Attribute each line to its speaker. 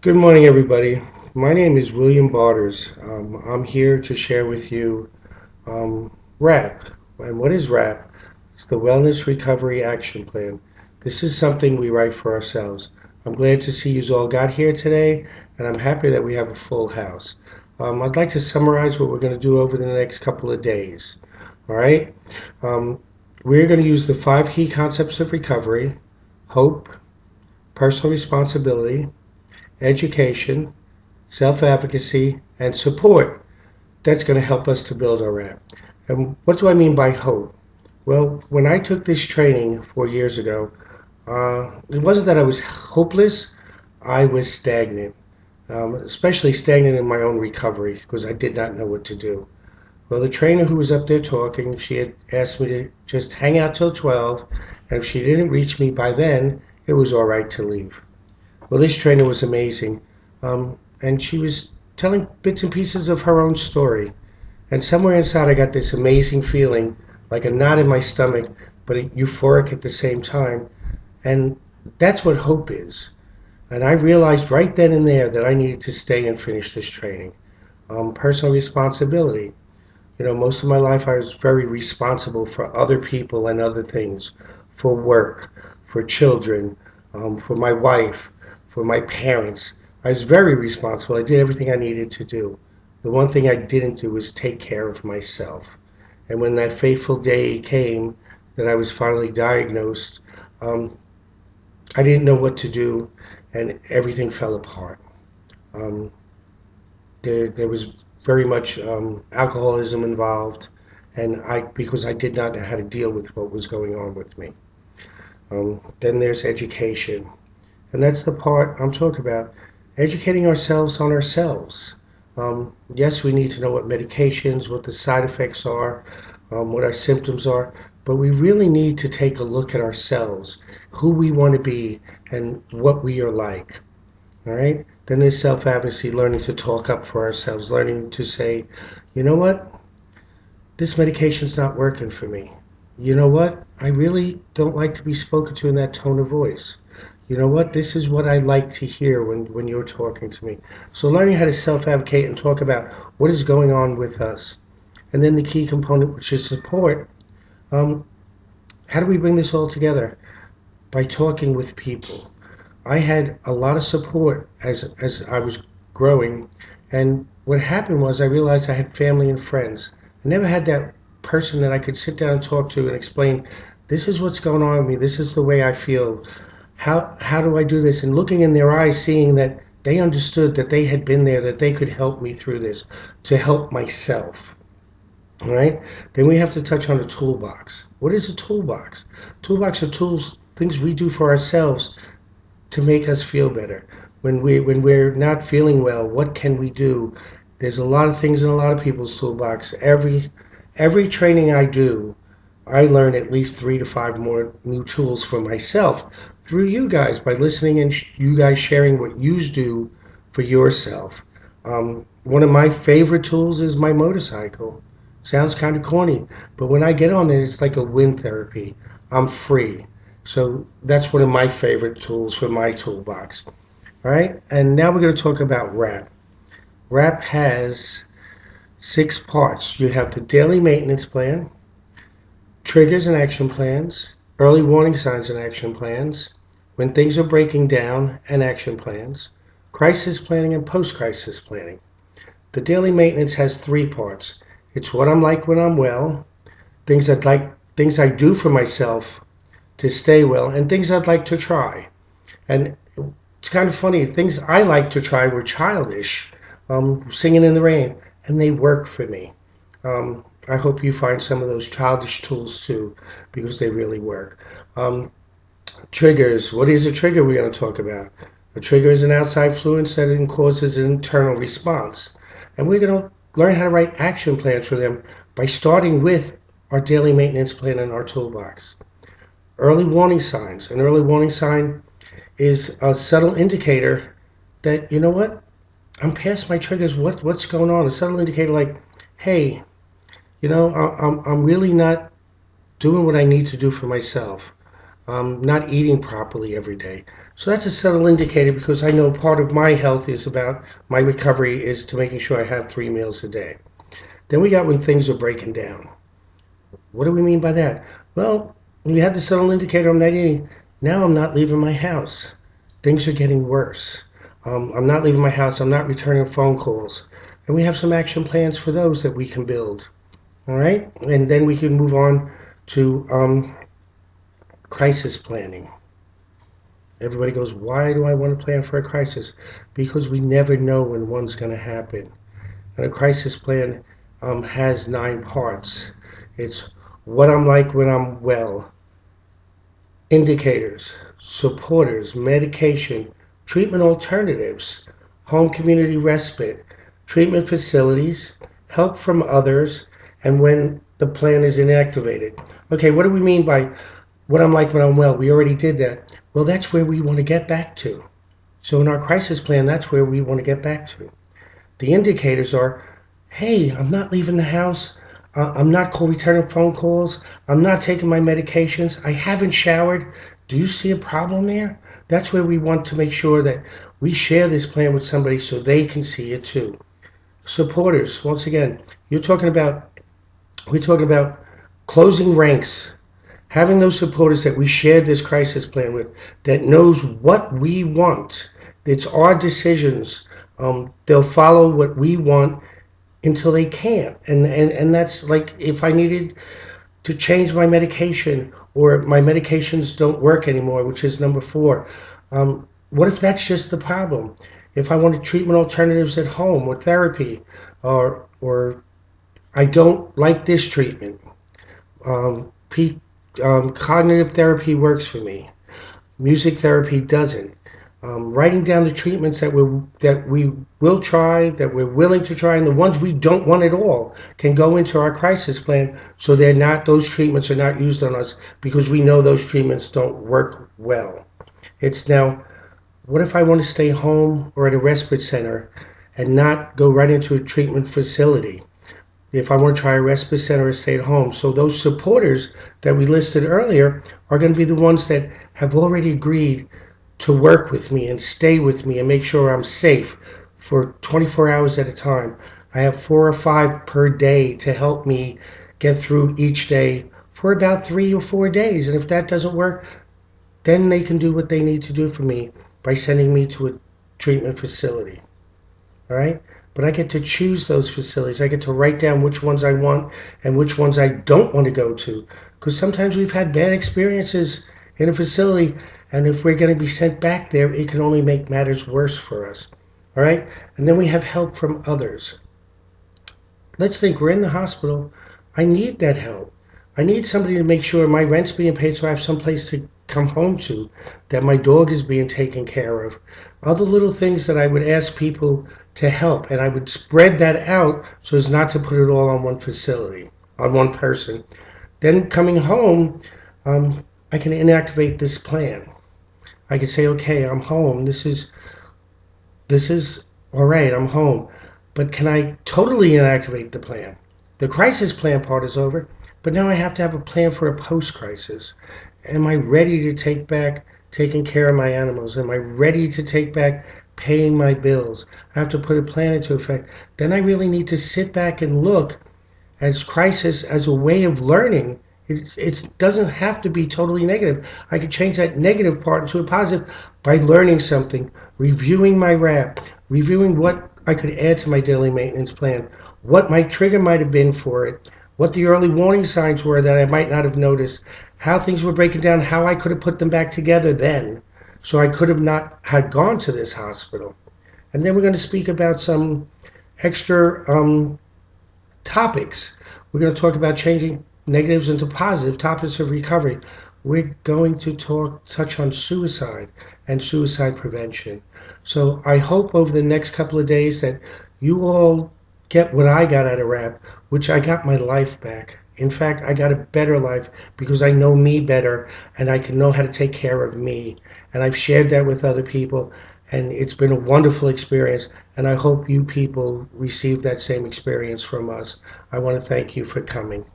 Speaker 1: Good morning, everybody. My name is William Barters. I'm here to share with you RAP. And what is RAP? It's the Wellness Recovery Action Plan. This is something we write for ourselves. I'm glad to see you all got here today, and I'm happy that we have a full house. I'd like to summarize what we're going to do over the next couple of days. All right? Um, we're going to use the five key concepts of recovery: hope, personal responsibility, education, self-advocacy, and support. That's going to help us to build our app. And what do I mean by hope? Well, when I took this training 4 years ago, it wasn't that I was hopeless, I was stagnant, especially stagnant in my own recovery because I did not know what to do. Well, the trainer who was up there talking, she had asked me to just hang out till 12, and if she didn't reach me by then, it was all right to leave. Well, this trainer was amazing. And she was telling bits and pieces of her own story. And somewhere inside, I got this amazing feeling, like a knot in my stomach, but euphoric at the same time. And that's what hope is. And I realized right then and there that I needed to stay and finish this training. Personal responsibility. Most of my life I was very responsible for other people and other things, for work, for children, for my wife, for my parents. I was very responsible. I did everything I needed to do. The one thing I didn't do was take care of myself. And when that fateful day came that I was finally diagnosed, um, I didn't know what to do, and everything fell apart. Um, there was very much alcoholism involved, and because I did not know how to deal with what was going on with me. Then there's education, and that's the part I'm talking about. Educating ourselves on ourselves. Yes, we need to know what medications, what the side effects are, what our symptoms are, but we really need to take a look at ourselves, who we want to be, and what we are like. All right? Then there's self advocacy, learning to talk up for ourselves, learning to say, you know what? This medication's not working for me. You know what? I really don't like to be spoken to in that tone of voice. You know what? This is what I like to hear when you're talking to me. So learning how to self-advocate and talk about what is going on with us. And then the key component, which is support. Um, how do we bring this all together? By talking with people. I had a lot of support as I was growing, and what happened was I realized I had family and friends. I never had that person that I could sit down and talk to and explain, this is what's going on with me, this is the way I feel. How do I do this? And looking in their eyes, seeing that they understood that they had been there, that they could help me through this, to help myself. All right. Then we have to touch on the toolbox. What is a toolbox? Toolbox are tools, things we do for ourselves to make us feel better. When we're not feeling well, what can we do? There's a lot of things in a lot of people's toolbox. Every training I do, I learn at least 3 to 5 more new tools for myself through you guys by listening and you guys sharing what you do for yourself. One of my favorite tools is my motorcycle. Sounds kind of corny, but when I get on it, it's like a wind therapy. I'm free. So that's one of my favorite tools for my toolbox. All right, and now we're going to talk about RAP. RAP has 6 parts. You have the daily maintenance plan, triggers and action plans, early warning signs and action plans, when things are breaking down and action plans, crisis planning and post-crisis planning. The daily maintenance has 3 parts. It's what I'm like when I'm well, things I do for myself to stay well, and things I'd like to try. And it's kind of funny, things I like to try were childish, singing in the rain, and they work for me. I hope you find some of those childish tools too, because they really work. Um, Triggers. What is a trigger we're going to talk about? A trigger is an outside influence that causes an internal response. And we're going to learn how to write action plans for them by starting with our daily maintenance plan in our toolbox. Early warning signs. An early warning sign is a subtle indicator that, you know what, I'm past my triggers. What's going on? A subtle indicator like, hey, I'm really not doing what I need to do for myself. not eating properly every day. So that's a subtle indicator because I know part of my health is about my recovery is to making sure I have 3 meals a day. Then we got when things are breaking down. What do we mean by that? Well, we had the subtle indicator I'm not eating. Now I'm not leaving my house. Things are getting worse. I'm not leaving my house. I'm not returning phone calls. And we have some action plans for those that we can build. All right? And then we can move on to crisis planning. Everybody goes, why do I want to plan for a crisis? Because we never know when one's going to happen. And a crisis plan has 9 parts. It's what I'm like when I'm well, indicators, supporters, medication, treatment alternatives, home community respite, treatment facilities, help from others, and when the plan is inactivated. Okay, what do we mean by what I'm like when I'm well? We already did that. Well, that's where we want to get back to. So in our crisis plan, that's where we want to get back to. The indicators are, hey, I'm not leaving the house. I'm not returning phone calls. I'm not taking my medications. I haven't showered. Do you see a problem there? That's where we want to make sure that we share this plan with somebody so they can see it too. Supporters, once again, we're talking about closing ranks, having those supporters that we shared this crisis plan with, that knows what we want. It's our decisions. They'll follow what we want until they can't. And that's like if I needed to change my medication or my medications don't work anymore, which is number 4. What if that's just the problem? If I wanted treatment alternatives at home or therapy, or I don't like this treatment. Cognitive therapy works for me. Music therapy doesn't. Writing down the treatments that we will try, that we're willing to try, and the ones we don't want at all can go into our crisis plan, so those treatments are not used on us because we know those treatments don't work well. It's now, what if I want to stay home or at a respite center and not go right into a treatment facility? If I want to try a respite center or stay at home. So those supporters that we listed earlier are going to be the ones that have already agreed to work with me and stay with me and make sure I'm safe for 24 hours at a time. I have 4 or 5 per day to help me get through each day for about 3 or 4 days. And if that doesn't work, then they can do what they need to do for me by sending me to a treatment facility. All right? But I get to choose those facilities. I get to write down which ones I want and which ones I don't want to go to. Because sometimes we've had bad experiences in a facility, and if we're going to be sent back there, it can only make matters worse for us. All right? And then we have help from others. Let's think, we're in the hospital. I need that help. I need somebody to make sure my rent's being paid so I have some place to come home to, that my dog is being taken care of. Other little things that I would ask people to help, and I would spread that out so as not to put it all on one facility, on one person. Then coming home, I can inactivate this plan. I can say, okay, I'm home. This is all right, I'm home. But can I totally inactivate the plan? The crisis plan part is over, but now I have to have a plan for a post-crisis. Am I ready to take back taking care of my animals? Am I ready to take back paying my bills? I have to put a plan into effect. Then I really need to sit back and look at crisis as a way of learning. It doesn't have to be totally negative. I could change that negative part into a positive by learning something, reviewing my RAP, reviewing what I could add to my daily maintenance plan, what my trigger might have been for it, what the early warning signs were that I might not have noticed, how things were breaking down, how I could have put them back together then, so I could have not had gone to this hospital. And then we're going to speak about some extra topics. We're going to talk about changing negatives into positive topics of recovery. We're going to touch on suicide and suicide prevention. So I hope over the next couple of days that you all get what I got out of RAP, which I got my life back. In fact, I got a better life because I know me better and I can know how to take care of me. And I've shared that with other people, and it's been a wonderful experience. And I hope you people receive that same experience from us. I want to thank you for coming.